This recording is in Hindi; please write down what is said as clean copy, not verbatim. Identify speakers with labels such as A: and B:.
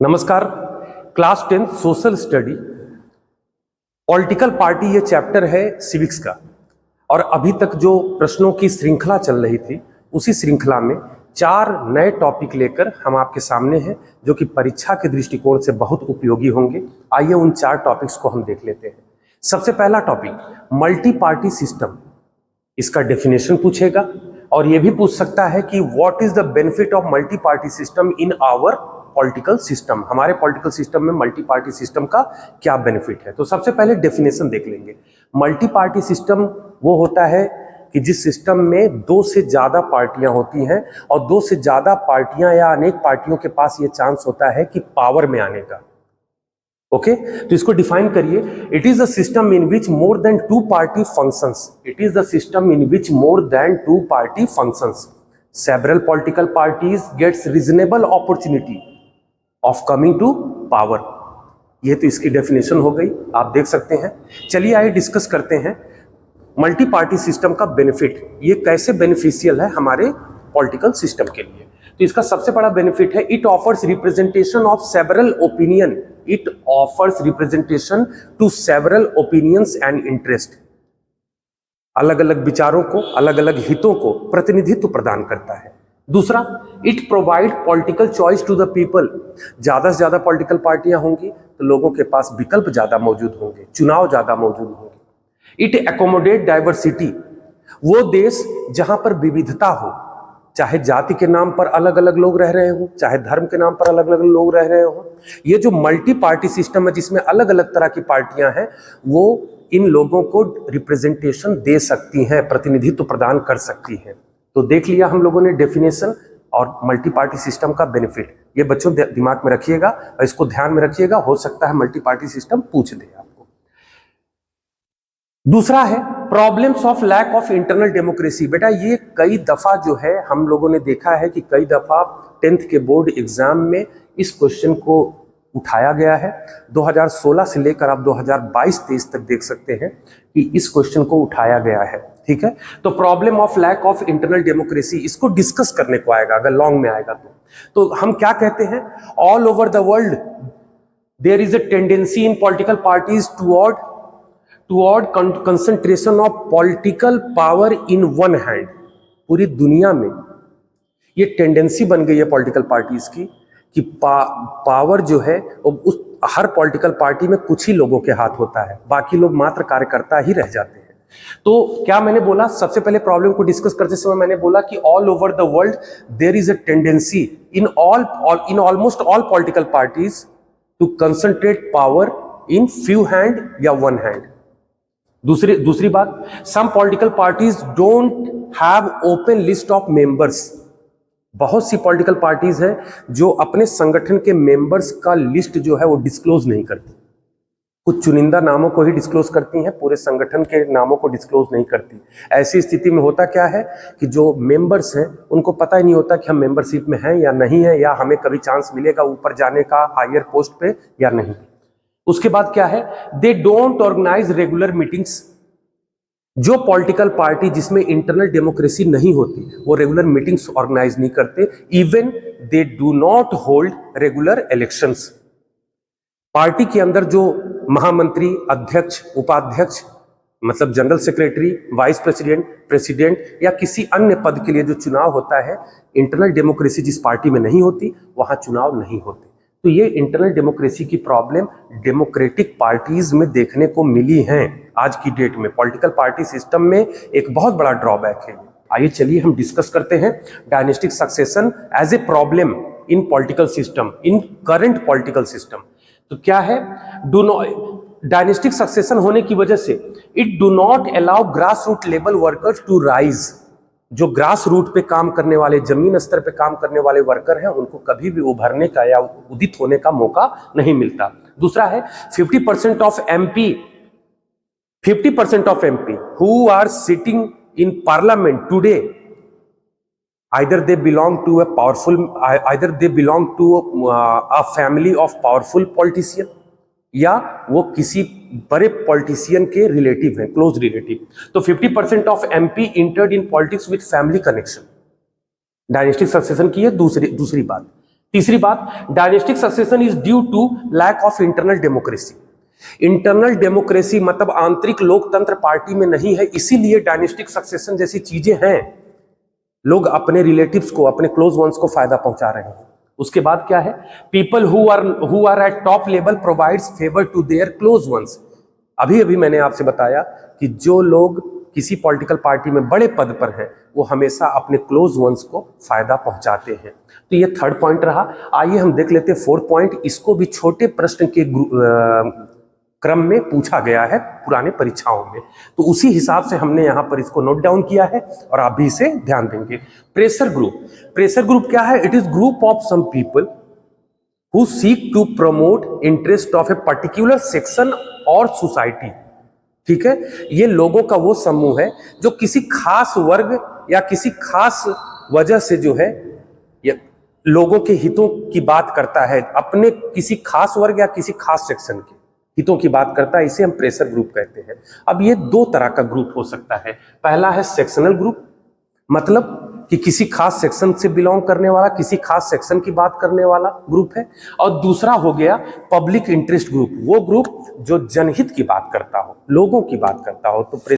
A: नमस्कार। Class 10 social study political party ये चैप्टर है सिविक्स का। और अभी तक जो प्रश्नों की श्रृंखला चल रही थी उसी श्रृंखला में 4 नए टॉपिक लेकर हम आपके सामने हैं जो कि परीक्षा के दृष्टिकोण से बहुत उपयोगी होंगे। आइए उन 4 टॉपिक्स को हम देख लेते हैं। सबसे पहला टॉपिक मल्टी पार्टी सिस्टम। इसका डेफिनेशन पूछेगा और यह भी पूछ सकता है कि what is the benefit of multi party system in our political system. हमारे पॉलिटिकल सिस्टम में मल्टी पार्टी सिस्टम का क्या बेनिफिट है। तो सबसे पहले डेफिनेशन देख लेंगे। मल्टी पार्टी सिस्टम वो होता है कि जिस सिस्टम में 2 से ज्यादा पार्टियां होती हैं और 2 से ज्यादा पार्टियां या अनेक पार्टियों के पास ये चांस होता है कि पावर में आने का। ओके, तो इसको डिफाइन करिए। It is the system in which more than 2 party functions. It is the system in which more than 2 party functions. Several political parties gets reasonable opportunity of coming to power. ये तो इसकी डेफिनेशन हो गई, आप देख सकते हैं। चलिए आइए डिस्कस करते हैं मल्टी पार्टी सिस्टम का बेनिफिट, ये कैसे बेनिफिशियल है हमारे पॉलिटिकल सिस्टम के लिए। तो इसका सबसे बड़ा बेनिफिट है it offers representation of several opinion. It offers representation to several opinions and interest. अलग अलग विचारों को, अलग अलग हितों को प्रतिनिधित्व प्रदान करता है। दूसरा, it provide political choice to the people. ज्यादा से ज्यादा पॉलिटिकल पार्टियां होंगी तो लोगों के पास विकल्प ज्यादा मौजूद होंगे, चुनाव ज्यादा मौजूद होंगे। It accommodate diversity. वो देश जहां पर विविधता हो, चाहे जाति के नाम पर अलग अलग लोग रह रहे हो, चाहे धर्म के नाम पर अलग अलग लोग रह रहे हो, ये जो मल्टी पार्टी सिस्टम है जिसमें अलग अलग तरह की पार्टियां हैं, वो इन लोगों को रिप्रेजेंटेशन दे सकती हैं, प्रतिनिधित्व प्रदान कर सकती हैं। तो देख लिया हम लोगों ने डेफिनेशन और मल्टी पार्टी सिस्टम का बेनिफिट। ये बच्चों दिमाग में रखिएगा और इसको ध्यान में रखिएगा, हो सकता है मल्टी पार्टी सिस्टम पूछ दे आपको। दूसरा है problems of lack of internal democracy. बेटा ये कई दफा जो है हम लोगों ने देखा है कि कई दफा 10th के बोर्ड एग्जाम में इस क्वेश्चन को उठाया गया है। 2016 से लेकर आप 2022-23 तक देख सकते हैं कि इस क्वेश्चन को उठाया गया है। ठीक है, तो problem of lack of internal democracy इसको डिस्कस करने को आएगा अगर लॉन्ग में आएगा तो हम क्या कहते हैं, all over the world there is a tendency in political parties toward concentration of political power in one hand. पूरी दुनिया में ये टेंडेंसी बन गई है पॉलिटिकल पार्टीज की कि पावर जो है उस हर पॉलिटिकल पार्टी में कुछ ही लोगों के हाथ होता है, बाकी लोग मात्र कार्यकर्ता ही रह जाते हैं। तो क्या मैंने बोला, सबसे पहले प्रॉब्लम को डिस्कस करते समय मैंने बोला कि all over the world there is a tendency in almost all political parties to concentrate power in few hand या वन हैंड। दूसरी बात, some political parties don't have open list of members. बहुत सी पॉलिटिकल पार्टीज हैं जो अपने संगठन के मेंबर्स का लिस्ट जो है वो डिस्क्लोज नहीं करती। कुछ चुनिंदा नामों को ही डिस्क्लोज करती हैं, पूरे संगठन के नामों को डिस्क्लोज नहीं करती। ऐसी स्थिति में होता क्या है कि जो मेंबर्स हैं उनको पता ही नहीं होता कि हम मेंबरशिप में हैं या नहीं है, या हमें कभी चांस मिलेगा ऊपर जाने का हायर पोस्ट पे या नहीं। उसके बाद क्या है, they don't organise regular meetings. जो पॉलिटिकल पार्टी जिसमें इंटरनल डेमोक्रेसी नहीं होती वो रेगुलर मीटिंग्स ऑर्गेनाइज नहीं करते। Even they do not hold regular elections. Party के अंदर जो महामंत्री, अध्यक्ष, उपाध्यक्ष मतलब general secretary, vice president, president या किसी अन्य पद के लिए जो चुनाव होता है, इंटरनल डेमोक्रेसी जिस पार्टी में नहीं होती वहां चुनाव नहीं होते। तो ये इंटरनल डेमोक्रेसी की प्रॉब्लम डेमोक्रेटिक पार्टीज में देखने को मिली हैं। आज की डेट में पॉलिटिकल पार्टी सिस्टम में एक बहुत बड़ा ड्रॉबैक है। आइए चलिए हम डिस्कस करते हैं dynastic succession as a problem in political system, in current political system. तो क्या है, डायनेस्टिक सक्सेशन होने की वजह से it do not allow grass root level workers to rise. जो ग्रास रूट पे काम करने वाले, जमीन स्तर पे काम करने वाले वर्कर हैं, उनको कभी भी उभरने का या उदित होने का मौका नहीं मिलता। दूसरा है 50% of MP who are sitting in parliament today either they belong to a family of powerful politician, या वो किसी बड़े पॉलिटिशियन के रिलेटिव हैं, क्लोज रिलेटिव। तो 50% of MP entered in politics with family connection. Dynastic succession की है दूसरी बात। तीसरी बात, dynastic succession is due to lack of internal democracy. Internal democracy मतलब आंतरिक लोकतंत्र पार्टी में नहीं है, इसीलिए डायनेस्टिक सक्सेशन जैसी चीजें हैं, लोग अपने रिलेटिव्स को, अपने क्लोज वंस को फायदा पहुंचा रहे हैं। उसके बाद क्या है, people who are at top level provides favour to their close ones. अभी अभी मैंने आपसे बताया कि जो लोग किसी पॉलिटिकल पार्टी में बड़े पद पर हैं वो हमेशा अपने क्लोज वंस को फायदा पहुंचाते हैं। तो ये थर्ड पॉइंट रहा। आइए हम देख लेते हैं फोर्थ पॉइंट। इसको भी छोटे प्रश्न के क्रम में पूछा गया है पुराने परीक्षाओं में, तो उसी हिसाब से हमने यहां पर इसको नोट डाउन किया है और आप भी इसे ध्यान देंगे। प्रेशर ग्रुप, प्रेशर ग्रुप क्या है? It is group of some people who seek to promote interest of a particular section और सोसाइटी। ठीक है, ये लोगों का वो समूह है जो किसी खास वर्ग या किसी खास वजह से जो है लोगों के हितों की बात करता है, अपने किसी खास वर्ग या किसी खास सेक्शन के हितों की बात करता है, इसे हम प्रेशर ग्रुप कहते हैं। अब ये दो तरह का ग्रुप हो सकता है। पहला है सेक्शनल ग्रुप, मतलब कि किसी खास सेक्शन से बिलोंग करने वाला, किसी खास सेक्शन की बात करने वाला ग्रुप है। और दूसरा हो गया पब्लिक इंटरेस्ट ग्रुप, वो ग्रुप जो जनहित की बात करता हो, लोगों की बात करता हो। तो